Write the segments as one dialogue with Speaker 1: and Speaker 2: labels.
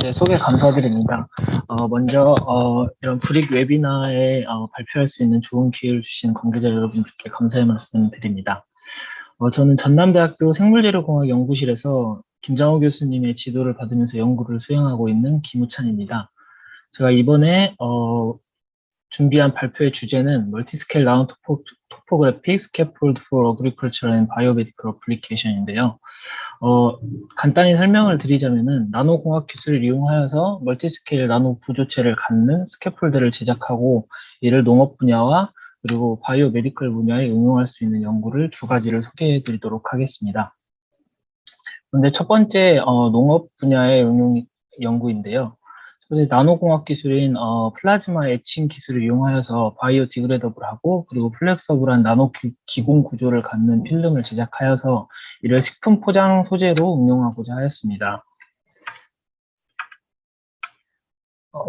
Speaker 1: 네, 소개 감사드립니다. 먼저 이런 브릭 웨비나에 발표할 수 있는 좋은 기회를 주신 관계자 여러분들께 감사의 말씀 드립니다. 저는 전남대학교 생물재료공학 연구실에서 김장호 교수님의 지도를 받으면서 연구를 수행하고 있는 김우찬입니다. 제가 이번에 준비한 발표의 주제는 멀티스케일 라운 토포그래픽 스캐폴드 for agricultural and biomedical application인데요. 간단히 설명을 드리자면은 나노공학 기술을 이용하여서 멀티스케일 나노 구조체를 갖는 스캐폴드를 제작하고 이를 농업 분야와 그리고 바이오 메디컬 분야에 응용할 수 있는 연구를 두 가지를 소개해 드리도록 하겠습니다. 근데 첫 번째 농업 분야의 응용 연구인데요. 나노공학 기술인 플라즈마 에칭 기술을 이용하여서 바이오 디그레더블하고 그리고 플렉서블한 나노 기공 구조를 갖는 필름을 제작하여서 이를 식품 포장 소재로 응용하고자 하였습니다.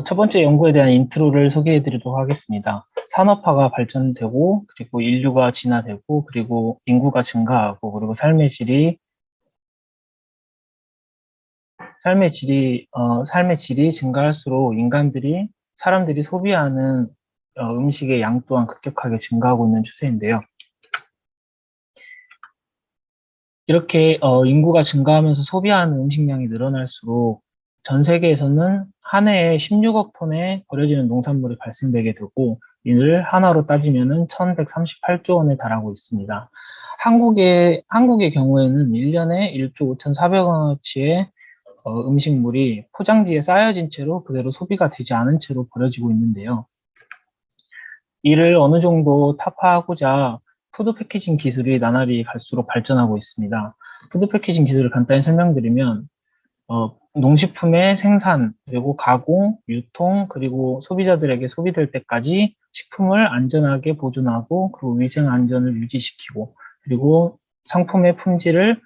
Speaker 1: 첫 번째 연구에 대한 인트로를 소개해 드리도록 하겠습니다. 산업화가 발전되고 그리고 인류가 진화되고 그리고 인구가 증가하고 그리고 삶의 질이 증가할수록 사람들이 소비하는 음식의 양 또한 급격하게 증가하고 있는 추세인데요. 이렇게 인구가 증가하면서 소비하는 음식량이 늘어날수록 전 세계에서는 한 해에 16억 톤의 버려지는 농산물이 발생되게 되고 이를 하나로 따지면은 1138조 원에 달하고 있습니다. 한국의 경우에는 1년에 1조 5,400원어치의 음식물이 포장지에 쌓여진 채로 그대로 소비가 되지 않은 채로 버려지고 있는데요. 이를 어느 정도 타파하고자 푸드 패키징 기술이 나날이 갈수록 발전하고 있습니다. 푸드 패키징 기술을 간단히 설명드리면 농식품의 생산, 그리고 가공, 유통, 그리고 소비자들에게 소비될 때까지 식품을 안전하게 보존하고 그리고 위생 안전을 유지시키고 그리고 상품의 품질을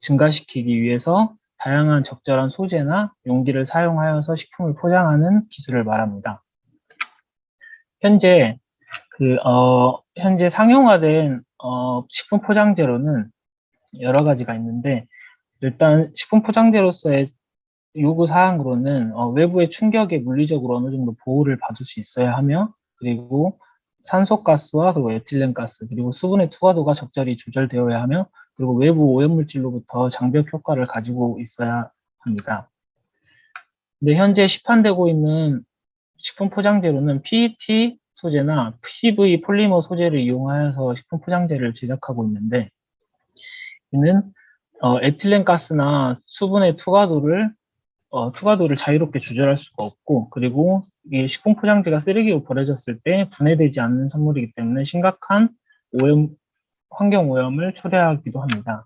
Speaker 1: 증가시키기 위해서 다양한 적절한 소재나 용기를 사용하여서 식품을 포장하는 기술을 말합니다. 현재 상용화된 식품 포장재로는 여러 가지가 있는데 일단 식품 포장재로서의 요구 사항으로는 외부의 충격에 물리적으로 어느 정도 보호를 받을 수 있어야 하며 그리고 산소가스와 그리고 에틸렌가스 그리고 수분의 투과도가 적절히 조절되어야 하며 그리고 외부 오염물질로부터 장벽 효과를 가지고 있어야 합니다. 근데 현재 시판되고 있는 식품 포장재로는 PET 소재나 PV 폴리머 소재를 이용하여서 식품 포장재를 제작하고 있는데 이는 에틸렌가스나 수분의 투과도를 자유롭게 조절할 수가 없고 그리고 이 식품 포장재가 쓰레기로 버려졌을 때 분해되지 않는 선물이기 때문에 심각한 환경 오염을 초래하기도 합니다.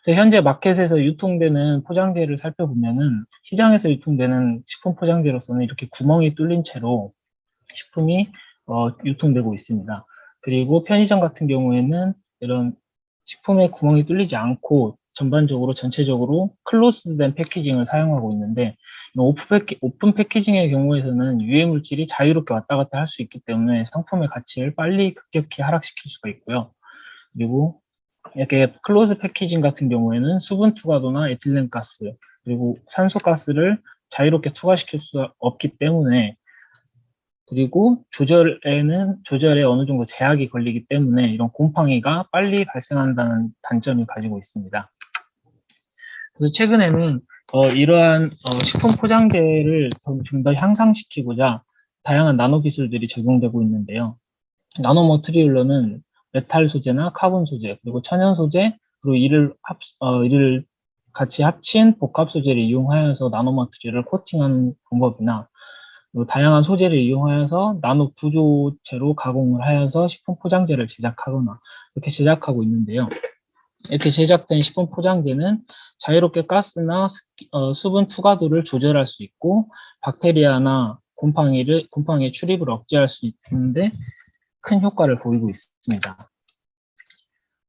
Speaker 1: 현재 마켓에서 유통되는 포장재를 살펴보면은 시장에서 유통되는 식품 포장재로서는 이렇게 구멍이 뚫린 채로 식품이 유통되고 있습니다. 그리고 편의점 같은 경우에는 이런 식품에 구멍이 뚫리지 않고 전체적으로 클로스된 패키징을 사용하고 있는데 오픈 패키징의 경우에서는 유해 물질이 자유롭게 왔다 갔다 할 수 있기 때문에 상품의 가치를 빨리 급격히 하락시킬 수가 있고요. 그리고 이렇게 클로즈 패키징 같은 경우에는 수분 투과도나 에틸렌가스 그리고 산소가스를 자유롭게 투과시킬 수 없기 때문에 그리고 조절에 어느 정도 제약이 걸리기 때문에 이런 곰팡이가 빨리 발생한다는 단점을 가지고 있습니다. 그래서 최근에는 이러한 식품 포장재를 좀 더 향상시키고자 다양한 나노 기술들이 적용되고 있는데요. 나노 머티리얼로는 메탈 소재나 카본 소재, 그리고 천연 소재, 그리고 이를 같이 합친 복합 소재를 이용하여서 나노 머티리얼을 코팅하는 방법이나 그리고 다양한 소재를 이용하여서 나노 구조체로 가공을 하여서 식품 포장재를 제작하거나 이렇게 제작하고 있는데요. 이렇게 제작된 식품 포장재는 자유롭게 가스나 수분 투과도를 조절할 수 있고 박테리아나 곰팡이의 출입을 억제할 수 있는데 큰 효과를 보이고 있습니다.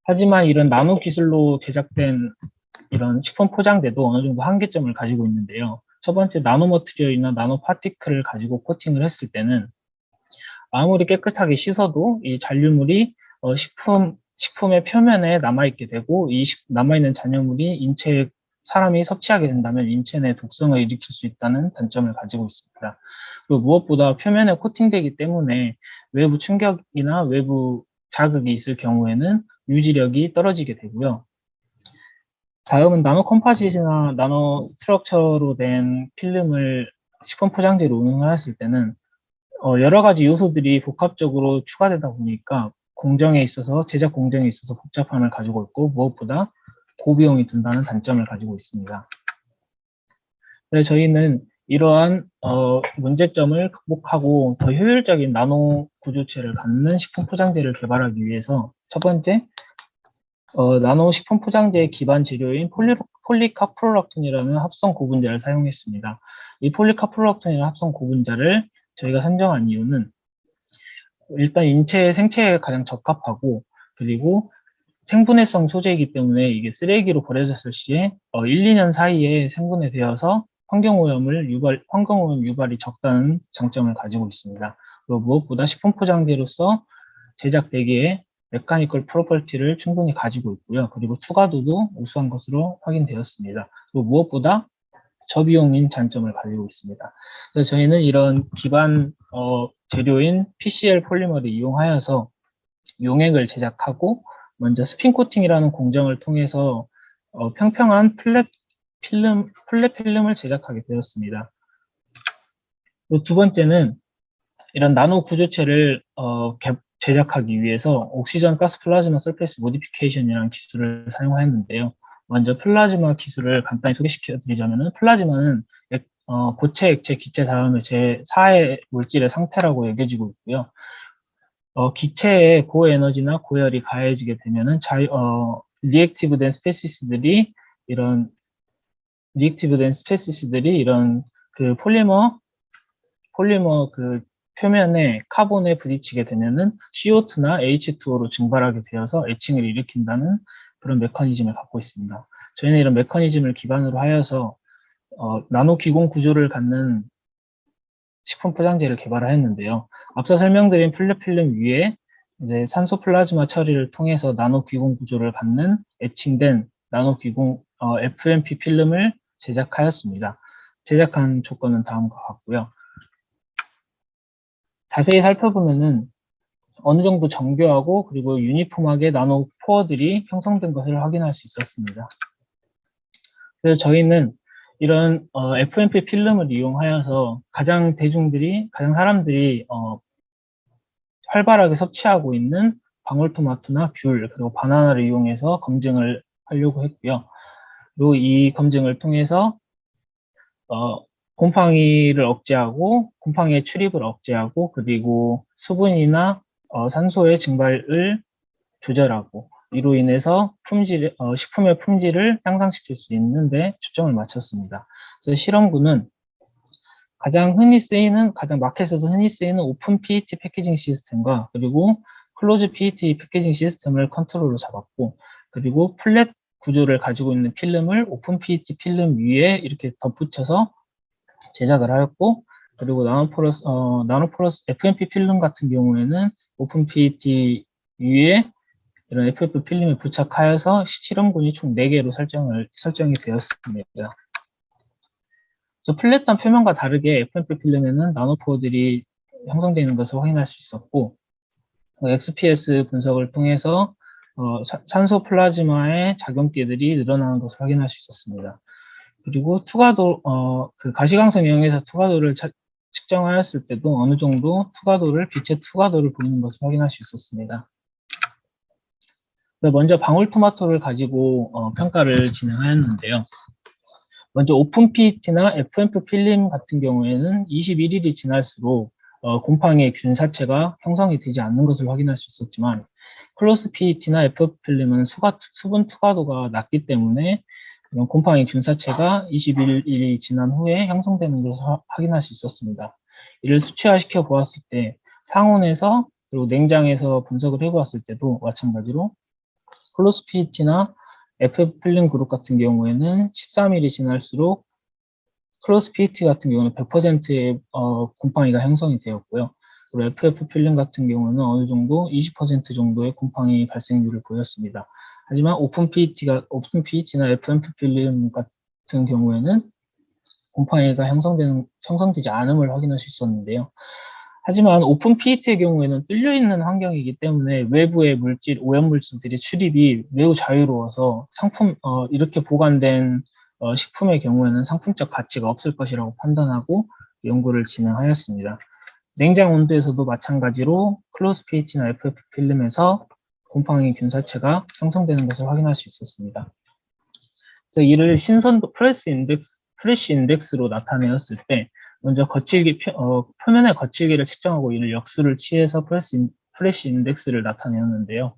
Speaker 1: 하지만 이런 나노 기술로 제작된 이런 식품 포장재도 어느 정도 한계점을 가지고 있는데요. 첫 번째 나노 머티리얼이나 나노 파티클을 가지고 코팅을 했을 때는 아무리 깨끗하게 씻어도 이 잔류물이 식품의 표면에 남아있게 되고 이 남아있는 잔여물이 인체에 사람이 섭취하게 된다면 인체 내 독성을 일으킬 수 있다는 단점을 가지고 있습니다. 그리고 무엇보다 표면에 코팅되기 때문에 외부 충격이나 외부 자극이 있을 경우에는 유지력이 떨어지게 되고요. 다음은 나노 컴포짓이나 나노 스트럭처로 된 필름을 식품 포장재로 운용하였을 때는 여러 가지 요소들이 복합적으로 추가되다 보니까 제작 공정에 있어서 복잡함을 가지고 있고 무엇보다 고비용이 든다는 단점을 가지고 있습니다. 그래서 저희는 이러한 문제점을 극복하고 더 효율적인 나노 구조체를 갖는 식품 포장재를 개발하기 위해서 첫 번째, 나노 식품 포장재의 기반 재료인 폴리카프로락톤이라는 합성 고분자를 사용했습니다. 이 폴리카프로락톤이라는 합성 고분자를 저희가 선정한 이유는 일단 생체에 가장 적합하고 그리고 생분해성 소재이기 때문에 이게 쓰레기로 버려졌을 시에 1, 2년 사이에 생분해되어서 환경오염 유발이 적다는 장점을 가지고 있습니다. 그리고 무엇보다 식품 포장재로서 제작되기에 메카니컬 프로퍼티를 충분히 가지고 있고요. 그리고 투과도도 우수한 것으로 확인되었습니다. 그리고 무엇보다 저비용인 장점을 가지고 있습니다. 그래서 저희는 이런 기반 재료인 PCL 폴리머를 이용하여서 용액을 제작하고 먼저 스핀 코팅이라는 공정을 통해서 평평한 플랫 필름을 제작하게 되었습니다. 그리고 두 번째는 이런 나노 구조체를 제작하기 위해서 옥시전 가스 플라즈마 서페이스 모디피케이션이라는 기술을 사용하였는데요. 먼저 플라즈마 기술을 간단히 소개시켜 드리자면은 플라즈마는 고체, 액체, 기체 다음에 제4의 물질의 상태라고 여겨지고 있고요. 기체에 고에너지나 고열이 가해지게 되면은 리액티브 된 스페시스들이 이런 그 폴리머 그 표면에 카본에 부딪히게 되면은 CO2나 H2O로 증발하게 되어서 애칭을 일으킨다는 그런 메커니즘을 갖고 있습니다. 저희는 이런 메커니즘을 기반으로 하여서 나노 기공 구조를 갖는 식품 포장재를 개발하였는데요. 앞서 설명드린 플랫필름 위에 이제 산소 플라즈마 처리를 통해서 나노 기공 구조를 갖는 애칭된 나노 기공 FMP 필름을 제작하였습니다. 제작한 조건은 다음과 같고요. 자세히 살펴보면은 어느 정도 정교하고 그리고 유니폼하게 나노 포어들이 형성된 것을 확인할 수 있었습니다. 그래서 저희는 이런 FMP 필름을 이용하여서 가장 사람들이 활발하게 섭취하고 있는 방울토마토나 귤 그리고 바나나를 이용해서 검증을 하려고 했고요. 그리고 이 검증을 통해서 곰팡이의 출입을 억제하고 그리고 수분이나 산소의 증발을 조절하고 이로 인해서 식품의 품질을 향상시킬 수 있는데 초점을 맞췄습니다. 그래서 실험군은 마켓에서 흔히 쓰이는 오픈 PET 패키징 시스템과 그리고 클로즈 PET 패키징 시스템을 컨트롤로 잡았고 그리고 플랫 구조를 가지고 있는 필름을 오픈 PET 필름 위에 이렇게 덧붙여서 제작을 하였고 그리고 나노포러스 FMP 필름 같은 경우에는 오픈 PET 위에 이런 FF 필름을 부착하여서 실험군이 총 4개로 설정이 되었습니다. 그래서 플랫한 표면과 다르게 FMP 필름에는 나노포들이 형성되는 것을 확인할 수 있었고 XPS 분석을 통해서 산소 플라즈마의 작용기들이 늘어나는 것을 확인할 수 있었습니다. 그리고 그 가시광선 이용해서 투과도를 측정하였을 때도 어느 정도 빛의 투과도를 보이는 것을 확인할 수 있었습니다. 그래서 먼저 방울토마토를 가지고 평가를 진행하였는데요. 먼저 오픈 PET나 FMP 필름 같은 경우에는 21일이 지날수록 곰팡이의 균 사체가 형성이 되지 않는 것을 확인할 수 있었지만 클로스 PET나 FMP 필름은 수분 투과도가 낮기 때문에 이런 곰팡이 균 사체가 21일이 지난 후에 형성되는 것을 확인할 수 있었습니다. 이를 수치화시켜 보았을 때 상온에서 그리고 냉장에서 분석을 해보았을 때도 마찬가지로 클로스 PET나 FF 필름 그룹 같은 경우에는 13일이 지날수록 클로스 PET 같은 경우는 100%의 곰팡이가 형성이 되었고요. 그리고 FF 필름 같은 경우는 어느 정도 20% 정도의 곰팡이 발생률을 보였습니다. 하지만 오픈 PET나 FMP 필름 같은 경우에는 곰팡이가 형성되지 않음을 확인할 수 있었는데요. 하지만 오픈 PET의 경우에는 뚫려있는 환경이기 때문에 외부의 오염물질들이 출입이 매우 자유로워서 이렇게 보관된 식품의 경우에는 상품적 가치가 없을 것이라고 판단하고 연구를 진행하였습니다. 냉장 온도에서도 마찬가지로 클로즈 pH나 FF 필름에서 곰팡이 균사체가 형성되는 것을 확인할 수 있었습니다. 그래서 이를 신선도 프레쉬 인덱스로 나타내었을 때 먼저 표면의 거칠기를 측정하고 이를 역수를 취해서 프레쉬 인덱스를 나타내었는데요.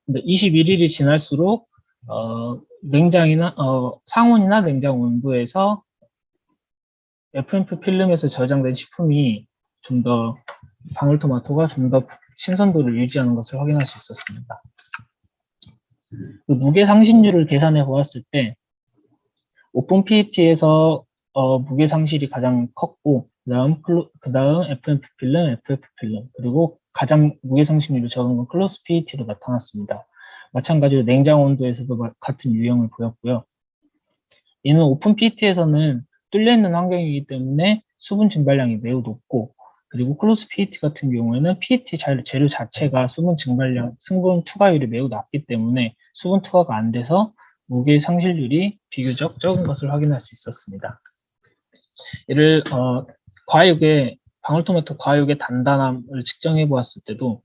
Speaker 1: 근데 21일이 지날수록 상온이나 냉장 온도에서 FMP 필름에서 저장된 식품이 방울토마토가 좀 더 신선도를 유지하는 것을 확인할 수 있었습니다. 그 무게 상실률을 계산해 보았을 때 오픈 PET에서 무게 상실이 가장 컸고 그 다음 FMP 필름, FF 필름, 그리고 가장 무게 상실률이 적은 건 클로스 PET로 나타났습니다. 마찬가지로 냉장 온도에서도 같은 유형을 보였고요. 이는 오픈 PET에서는 뚫려있는 환경이기 때문에 수분 증발량이 매우 높고, 그리고 클로스 PET 같은 경우에는 PET 재료 자체가 수분 투과율이 매우 낮기 때문에 수분 투과가 안 돼서 무게 상실률이 비교적 적은 것을 확인할 수 있었습니다. 이를 방울토마토 과육의 단단함을 측정해 보았을 때도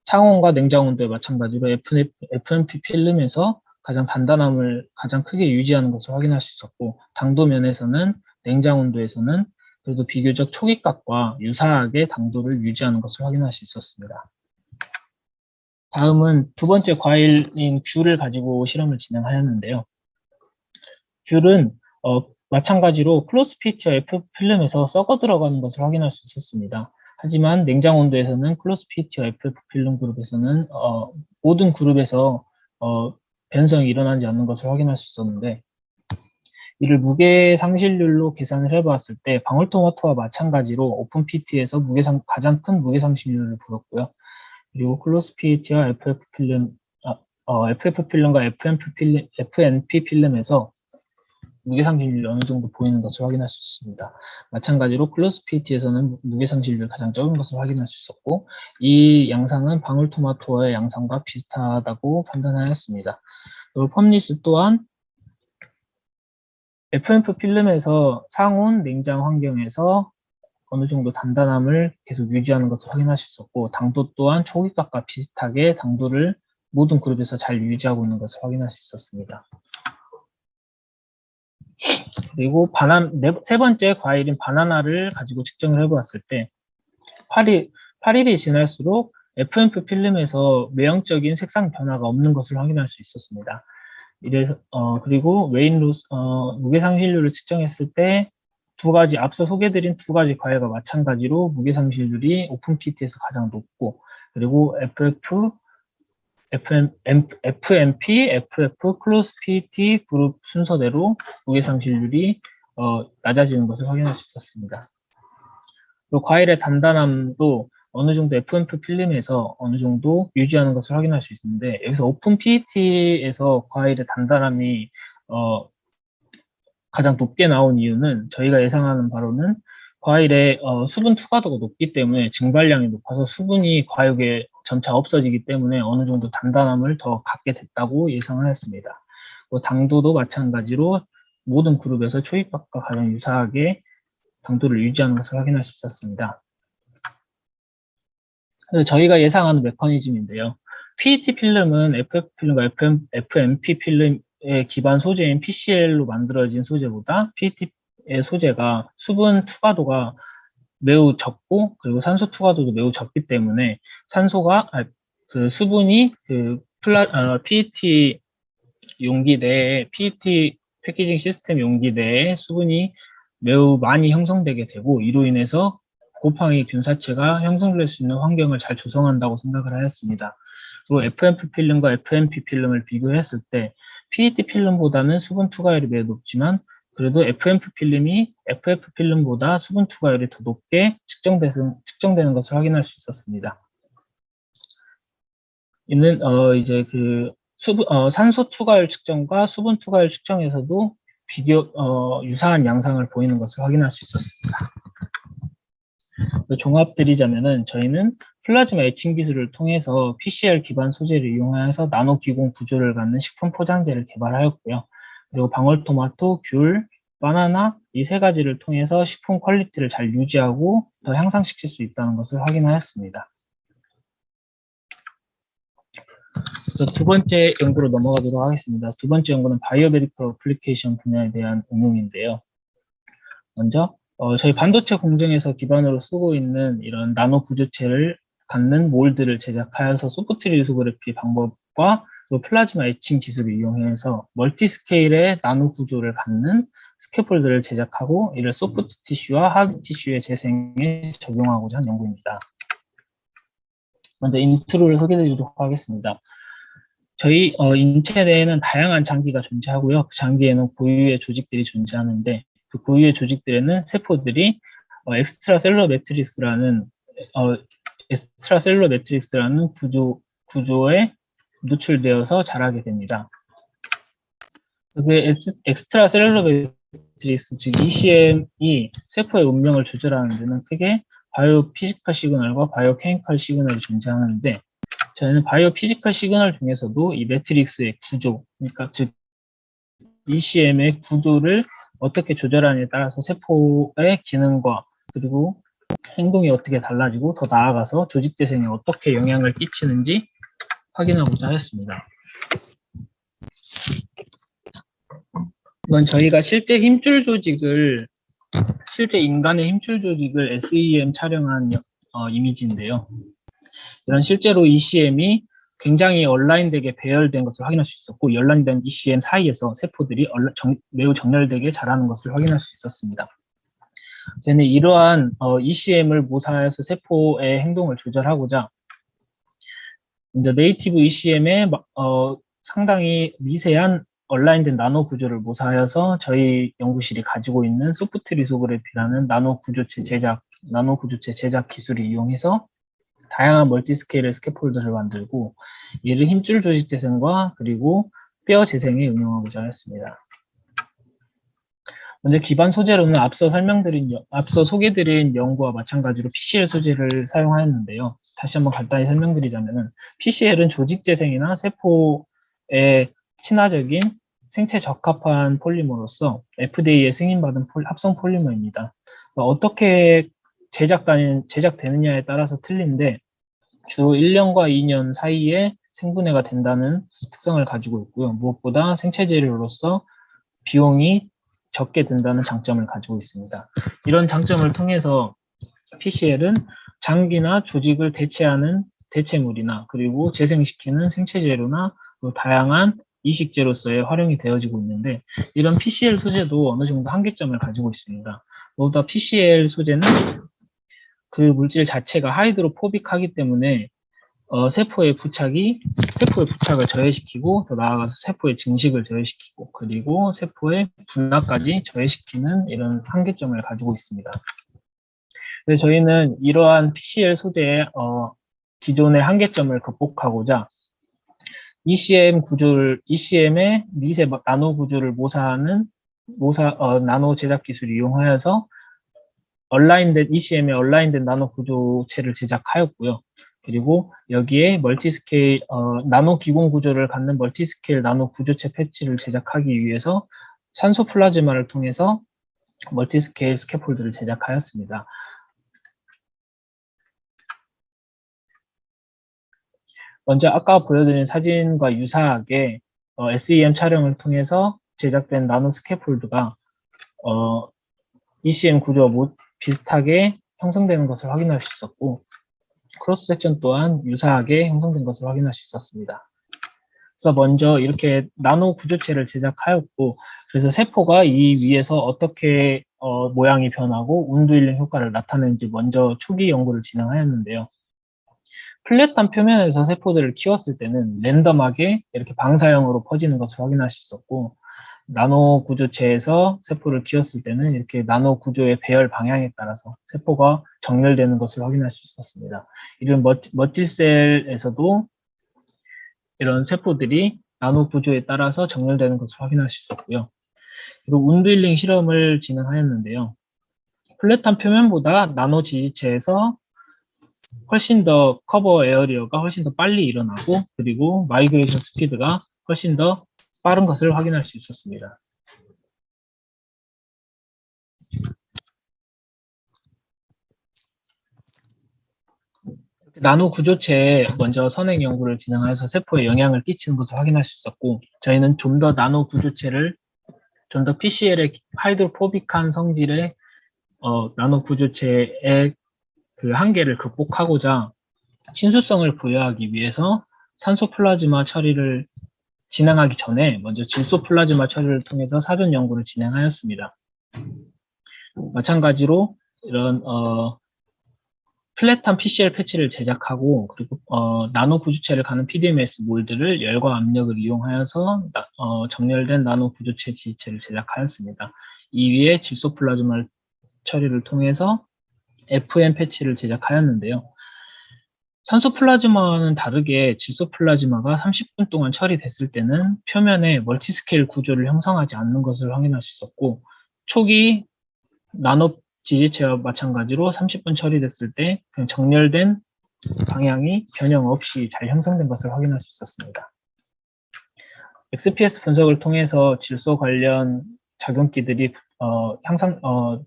Speaker 1: 창온과 냉장 온도에 마찬가지로 FMP 필름에서 단단함을 가장 크게 유지하는 것을 확인할 수 있었고, 당도 면에서는 냉장 온도에서는 그래도 비교적 초기값과 유사하게 당도를 유지하는 것을 확인할 수 있었습니다. 다음은 두 번째 과일인 귤을 가지고 실험을 진행하였는데요. 귤은 마찬가지로 클로스 PET와 FF 필름에서 썩어 들어가는 것을 확인할 수 있었습니다. 하지만 냉장 온도에서는 클로스 PET와 FF 필름 그룹에서는 모든 그룹에서 변성이 일어나지 않는 것을 확인할 수 있었는데, 이를 무게 상실률로 계산을 해보았을 때 방울토마토와 마찬가지로 오픈 PET에서 가장 큰 무게 상실률을 보였고요. 그리고 클로스 PET와 FF 필름과 FNP 필름에서 무게상실률이 어느 정도 보이는 것을 확인할 수 있습니다. 마찬가지로 클로스 PET에서는 무게상실률이 가장 적은 것을 확인할 수 있었고, 이 양상은 방울토마토의 양상과 비슷하다고 판단하였습니다. 그리고 펌리스 또한 FMF 필름에서 상온 냉장 환경에서 어느 정도 단단함을 계속 유지하는 것을 확인할 수 있었고, 당도 또한 초기값과 비슷하게 당도를 모든 그룹에서 잘 유지하고 있는 것을 확인할 수 있었습니다. 그리고 세 번째 과일인 바나나를 가지고 측정을 해보았을 때 8일이 지날수록 FMP 필름에서 외형적인 색상 변화가 없는 것을 확인할 수 있었습니다. 그리고 무게 상실률을 측정했을 때 앞서 소개드린 두 가지 과일과 마찬가지로 무게 상실률이 오픈 PET에서 가장 높고, 그리고 FMP, FF, 클로스 PET 그룹 순서대로 무게 상실률이 낮아지는 것을 확인할 수 있었습니다. 그리고 과일의 단단함도 어느 정도 FMP 필름에서 어느 정도 유지하는 것을 확인할 수 있는데, 여기서 오픈 PET에서 과일의 단단함이 가장 높게 나온 이유는 저희가 예상하는 바로는 과일의 수분 투과도가 높기 때문에 증발량이 높아서 수분이 과육에 점차 없어지기 때문에 어느 정도 단단함을 더 갖게 됐다고 예상하였습니다. 당도도 마찬가지로 모든 그룹에서 초입값과 가장 유사하게 당도를 유지하는 것을 확인할 수 있었습니다. 그래서 저희가 예상하는 메커니즘인데요. PET 필름은 FF 필름과 FMP 필름의 기반 소재인 PCL로 만들어진 소재보다 PET의 소재가 수분 투과도가 매우 적고, 그리고 산소 투과도도 매우 적기 때문에 수분이 PET 용기 내에 PET 패키징 시스템 용기 내에 수분이 매우 많이 형성되게 되고, 이로 인해서 곰팡이 균사체가 형성될 수 있는 환경을 잘 조성한다고 생각을 하였습니다. 그리고 FMP 필름과 FMP 필름을 비교했을 때 PET 필름보다는 수분 투과율이 매우 높지만, 그래도 FMP 필름이 FF 필름보다 수분 투과율이 더 높게 측정되는 것을 확인할 수 있었습니다. 있는 이제 그 산소 투과율 측정과 수분 투과율 측정에서도 유사한 양상을 보이는 것을 확인할 수 있었습니다. 종합드리자면은 저희는 플라즈마 에칭 기술을 통해서 PCR 기반 소재를 이용해서 나노 기공 구조를 갖는 식품 포장재를 개발하였고요. 그리고 방울토마토, 귤, 바나나 이 세 가지를 통해서 식품 퀄리티를 잘 유지하고 더 향상시킬 수 있다는 것을 확인하였습니다. 두 번째 연구로 넘어가도록 하겠습니다. 두 번째 연구는 바이오메디컬 어플리케이션 분야에 대한 응용인데요. 먼저 저희 반도체 공정에서 기반으로 쓰고 있는 이런 나노 구조체를 갖는 몰드를 제작하여서 소프트 리소그래피 방법과 플라즈마 에칭 기술을 이용해서 멀티 스케일의 나노 구조를 갖는 스캐폴드를 제작하고 이를 소프트 티슈와 하드 티슈의 재생에 적용하고자 한 연구입니다. 먼저 인트로를 소개해드리도록 하겠습니다. 저희 인체 내에는 다양한 장기가 존재하고요. 그 장기에는 고유의 조직들이 존재하는데 그 고유의 조직들에는 세포들이 엑스트라셀러 매트릭스라는 구조에 노출되어서 자라게 됩니다. 그 엑스트라셀러 매트릭스, 즉 ECM이 세포의 운명을 조절하는 데는 크게 바이오 피지컬 시그널과 바이오 케미컬 시그널이 존재하는데 저희는 바이오 피지컬 시그널 중에서도 이 매트릭스의 구조, 그러니까 즉 ECM의 구조를 어떻게 조절하느냐에 따라서 세포의 기능과 그리고 행동이 어떻게 달라지고 더 나아가서 조직 재생에 어떻게 영향을 끼치는지 확인하고자 하였습니다. 이건 저희가 실제 인간의 힘줄 조직을 SEM 촬영한 이미지인데요. 이런 실제로 ECM이 굉장히 얼라인되게 배열된 것을 확인할 수 있었고 열라인된 ECM 사이에서 세포들이 매우 정렬되게 자라는 것을 확인할 수 있었습니다. 저는 이러한 ECM을 모사해서 세포의 행동을 조절하고자 이제 네이티브 ECM의 상당히 미세한 얼라인된 나노 구조를 모사하여서 저희 연구실이 가지고 있는 소프트 리소그래피라는 나노 구조체 제작 기술을 이용해서 다양한 멀티 스케일의 스캐폴드를 만들고 이를 힘줄 조직 재생과 그리고 뼈 재생에 응용하고자 하였습니다. 먼저 기반 소재로는 앞서 소개드린 연구와 마찬가지로 PCL 소재를 사용하였는데요. 다시 한번 간단히 설명드리자면은 PCL은 조직 재생이나 세포에 친화적인 생체 적합한 폴리머로서 FDA에 승인받은 합성 폴리머입니다. 어떻게 제작되느냐에 따라서 틀린데 주로 1년과 2년 사이에 생분해가 된다는 특성을 가지고 있고요. 무엇보다 생체 재료로서 비용이 적게 든다는 장점을 가지고 있습니다. 이런 장점을 통해서 PCL은 장기나 조직을 대체하는 대체물이나 그리고 재생시키는 생체 재료나 다양한 이식제로서의 활용이 되어지고 있는데 이런 PCL 소재도 어느 정도 한계점을 가지고 있습니다. 무엇보다 PCL 소재는 그 물질 자체가 하이드로포빅하기 때문에 세포의 부착을 저해시키고 더 나아가서 세포의 증식을 저해시키고 그리고 세포의 분화까지 저해시키는 이런 한계점을 가지고 있습니다. 그래서 저희는 이러한 PCL 소재의 기존의 한계점을 극복하고자 ECM의 미세 나노 구조를 모사하는 나노 제작 기술을 이용하여서 ECM의 얼라인된 나노 구조체를 제작하였고요. 그리고 여기에 나노 기공 구조를 갖는 멀티스케일 나노 구조체 패치를 제작하기 위해서 산소 플라즈마를 통해서 멀티스케일 스캐폴드를 제작하였습니다. 먼저 아까 보여드린 사진과 유사하게 SEM 촬영을 통해서 제작된 나노 스캐폴드가 ECM 구조와 비슷하게 형성되는 것을 확인할 수 있었고 크로스 섹션 또한 유사하게 형성된 것을 확인할 수 있었습니다. 그래서 먼저 이렇게 나노 구조체를 제작하였고 그래서 세포가 이 위에서 어떻게 모양이 변하고 운두일링 효과를 나타내는지 먼저 초기 연구를 진행하였는데요. 플랫한 표면에서 세포들을 키웠을 때는 랜덤하게 이렇게 방사형으로 퍼지는 것을 확인할 수 있었고 나노 구조체에서 세포를 키웠을 때는 이렇게 나노 구조의 배열 방향에 따라서 세포가 정렬되는 것을 확인할 수 있었습니다. 이런 머틸셀에서도 이런 세포들이 나노 구조에 따라서 정렬되는 것을 확인할 수 있었고요. 그리고 운드힐링 실험을 진행하였는데요. 플랫한 표면보다 나노 지지체에서 훨씬 더 커버 에어리어가 훨씬 더 빨리 일어나고, 그리고 마이그레이션 스피드가 훨씬 더 빠른 것을 확인할 수 있었습니다. 나노 구조체에 먼저 선행 연구를 진행해서 세포에 영향을 끼치는 것을 확인할 수 있었고, 저희는 좀 더 나노 구조체를 좀 더 PCL의 하이드로포빅한 성질의 나노 구조체의 그 한계를 극복하고자 친수성을 부여하기 위해서 산소 플라즈마 처리를 진행하기 전에 먼저 질소 플라즈마 처리를 통해서 사전 연구를 진행하였습니다. 마찬가지로 이런 플랫한 PCL 패치를 제작하고, 그리고 나노 구조체를 가는 PDMS 몰드를 열과 압력을 이용하여서 정렬된 나노 구조체 지체를 제작하였습니다. 이 위에 질소 플라즈마 처리를 통해서 FN 패치를 제작하였는데요. 산소 플라즈마와는 다르게 질소 플라즈마가 30분 동안 처리됐을 때는 표면에 멀티스케일 구조를 형성하지 않는 것을 확인할 수 있었고, 초기 나노 지지체와 마찬가지로 30분 처리됐을 때 그냥 정렬된 방향이 변형 없이 잘 형성된 것을 확인할 수 있었습니다. XPS 분석을 통해서 질소 관련 작용기들이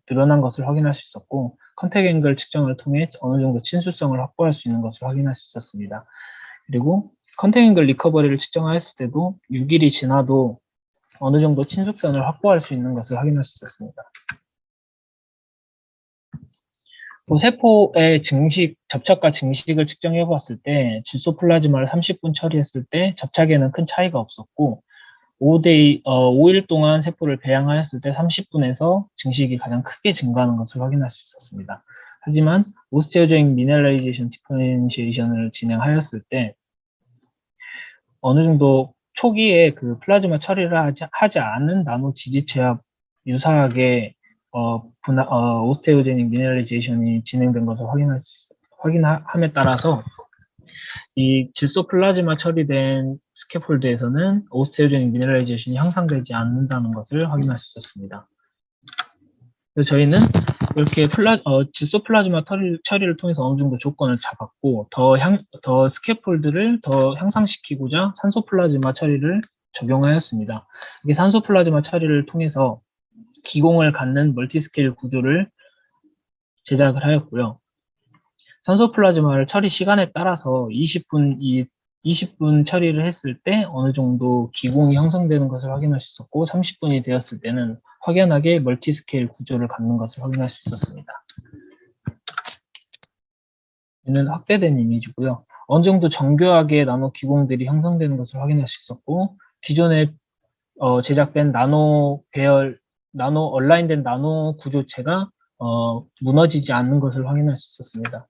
Speaker 1: 드러난 것을 확인할 수 있었고, 컨택 앵글 측정을 통해 어느 정도 친수성을 확보할 수 있는 것을 확인할 수 있었습니다. 그리고 컨택 앵글 리커버리를 측정하였을 때도 6일이 지나도 어느 정도 친숙성을 확보할 수 있는 것을 확인할 수 있었습니다. 또 세포의 접착과 증식을 측정해 보았을 때 질소 플라즈마를 30분 처리했을 때 접착에는 큰 차이가 없었고, 5일 동안 세포를 배양하였을 때 30분에서 증식이 가장 크게 증가하는 것을 확인할 수 있었습니다. 하지만 오스테오제닉 미네랄라이제이션 디퍼렌시에이션을 진행하였을 때 어느 정도 초기에 그 플라즈마 처리를 하지 않은 나노 지지체와 유사하게 오스테오제닉 미네랄리제이션이 진행된 것을 확인함에 따라서 이 질소 플라즈마 처리된 스캐폴드에서는 오스테오제닉 미네랄리제이션이 향상되지 않는다는 것을 확인할 수 있었습니다. 그래서 저희는 이렇게 질소 플라즈마 처리를 통해서 어느 정도 조건을 잡았고, 더 스캐폴드를 더 향상시키고자 산소 플라즈마 처리를 적용하였습니다. 이게 산소 플라즈마 처리를 통해서 기공을 갖는 멀티스케일 구조를 제작을 하였고요. 산소 플라즈마를 처리 시간에 따라서 20분 처리를 했을 때 어느 정도 기공이 형성되는 것을 확인할 수 있었고, 30분이 되었을 때는 확연하게 멀티스케일 구조를 갖는 것을 확인할 수 있었습니다. 이는 확대된 이미지고요. 어느 정도 정교하게 나노 기공들이 형성되는 것을 확인할 수 있었고, 기존에 제작된 얼라인된 나노 구조체가 무너지지 않는 것을 확인할 수 있었습니다.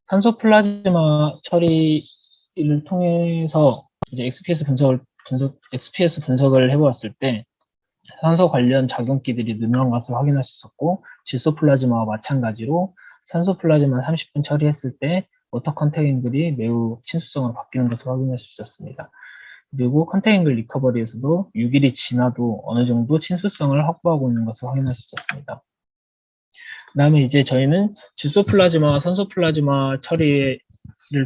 Speaker 1: 산소 플라즈마 처리를 통해서 이제 XPS 분석을 해보았을 때 산소 관련 작용기들이 늘어난 것을 확인할 수 있었고, 질소 플라즈마와 마찬가지로 산소 플라즈마 30분 처리했을 때 워터 컨택 앵글이 매우 친수성으로 바뀌는 것을 확인할 수 있었습니다. 그리고 컨택 앵글 리커버리에서도 6일이 지나도 어느 정도 친수성을 확보하고 있는 것을 확인할 수 있었습니다. 그 다음에 이제 저희는 질소 플라즈마와 산소 플라즈마 처리를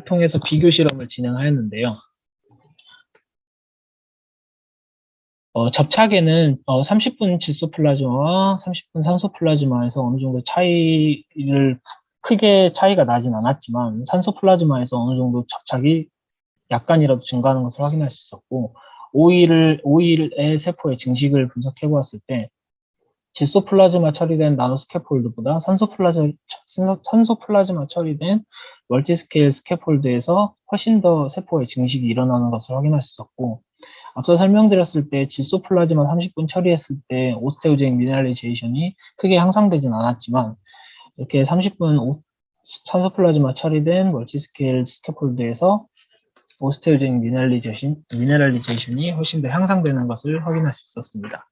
Speaker 1: 통해서 비교 실험을 진행하였는데요. 접착에는 30분 질소 플라즈마와 30분 산소 플라즈마에서 어느 정도 크게 차이가 나진 않았지만, 산소 플라즈마에서 어느 정도 접착이 약간이라도 증가하는 것을 확인할 수 있었고, 5일의 세포의 증식을 분석해 보았을 때 질소 플라즈마 처리된 나노 스캐폴드보다 산소 플라즈마 처리된 멀티스케일 스캐폴드에서 훨씬 더 세포의 증식이 일어나는 것을 확인할 수 있었고, 앞서 설명드렸을 때 질소 플라즈마 30분 처리했을 때 오스테오제닉 미네랄리제이션이 크게 향상되진 않았지만, 이렇게 30분 산소 플라즈마 처리된 멀티스케일 스캐폴드에서 오스테오제닉 미네랄리제이션이 훨씬 더 향상되는 것을 확인할 수 있었습니다.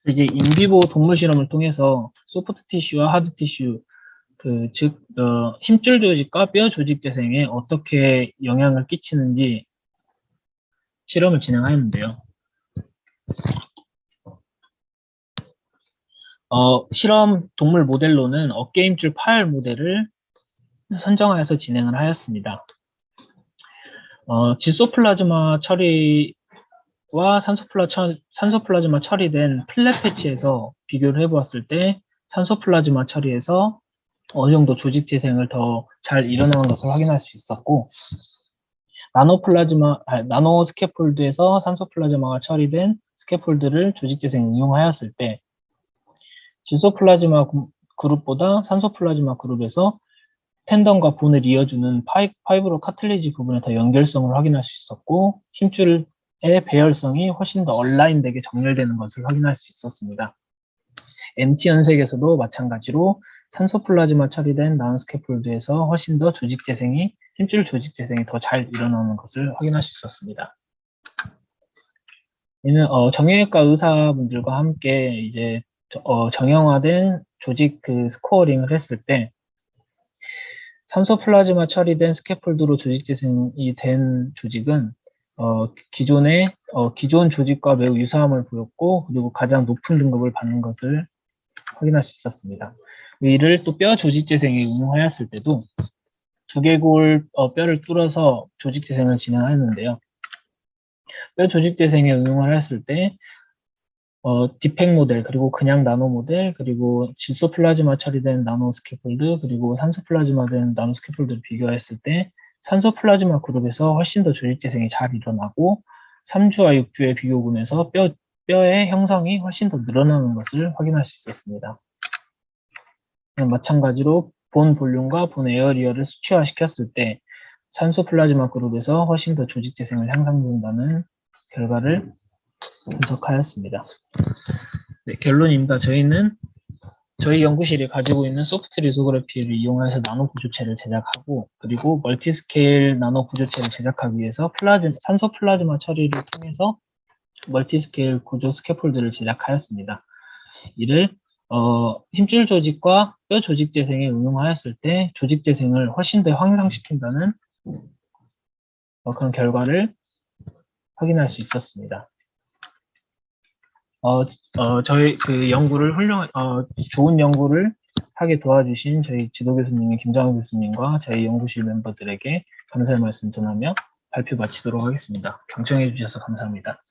Speaker 1: 이제 인비보 동물 실험을 통해서 소프트 티슈와 하드 티슈 즉, 힘줄 조직과 뼈 조직 재생에 어떻게 영향을 끼치는지 실험을 진행하였는데요. 실험 동물 모델로는 어깨 힘줄 파열 모델을 선정하여서 진행을 하였습니다. 지소플라즈마 처리와 산소 플라즈마 처리된 플랫 패치에서 비교를 해보았을 때 산소 플라즈마 처리에서 어느 정도 조직 재생을 더 잘 일어나는 것을 확인할 수 있었고, 나노 스캐폴드에서 산소 플라즈마가 처리된 스캐폴드를 조직 재생에 응용하였을 때 지소플라즈마 그룹보다 산소 플라즈마 그룹에서 텐던과 본을 이어주는 파이브로 카틀리지 부분에 더 연결성을 확인할 수 있었고, 힘줄의 배열성이 훨씬 더 얼라인되게 정렬되는 것을 확인할 수 있었습니다. MT 연색에서도 마찬가지로 산소 플라즈마 처리된 나노스캐폴드에서 훨씬 더 힘줄 조직 재생이 더 잘 일어나는 것을 확인할 수 있었습니다. 이는 정형외과 의사분들과 함께 이제 정형화된 조직 스코어링을 했을 때 산소 플라즈마 처리된 스캐폴드로 조직 재생이 된 조직은 기존 조직과 매우 유사함을 보였고, 그리고 가장 높은 등급을 받는 것을 확인할 수 있었습니다. 이를 또 뼈 조직 재생에 응용하였을 때도 두개골 뼈를 뚫어서 조직 재생을 진행하였는데요. 뼈 조직 재생에 응용을 했을 때 디펙 모델, 그리고 그냥 나노 모델, 그리고 질소 플라즈마 처리된 나노 스캐폴드, 그리고 산소 플라즈마 된 나노 스캐폴드를 비교했을 때 산소 플라즈마 그룹에서 훨씬 더 조직 재생이 잘 일어나고 3주와 6주의 비교군에서 뼈의 형성이 훨씬 더 늘어나는 것을 확인할 수 있었습니다. 마찬가지로 본 볼륨과 본 에어리어를 수치화시켰을 때 산소 플라즈마 그룹에서 훨씬 더 조직 재생을 향상된다는 결과를 분석하였습니다. 네, 결론입니다. 저희 연구실이 가지고 있는 소프트 리소그래피를 이용해서 나노 구조체를 제작하고, 그리고 멀티스케일 나노 구조체를 제작하기 위해서 산소 플라즈마 처리를 통해서 멀티스케일 구조 스캐폴드를 제작하였습니다. 이를 힘줄 조직과 뼈 조직 재생에 응용하였을 때 조직 재생을 훨씬 더 향상시킨다는 그런 결과를 확인할 수 있었습니다. 저희 좋은 연구를 하게 도와주신 저희 지도 교수님 김정환 교수님과 저희 연구실 멤버들에게 감사의 말씀 전하며 발표 마치도록 하겠습니다. 경청해 주셔서 감사합니다.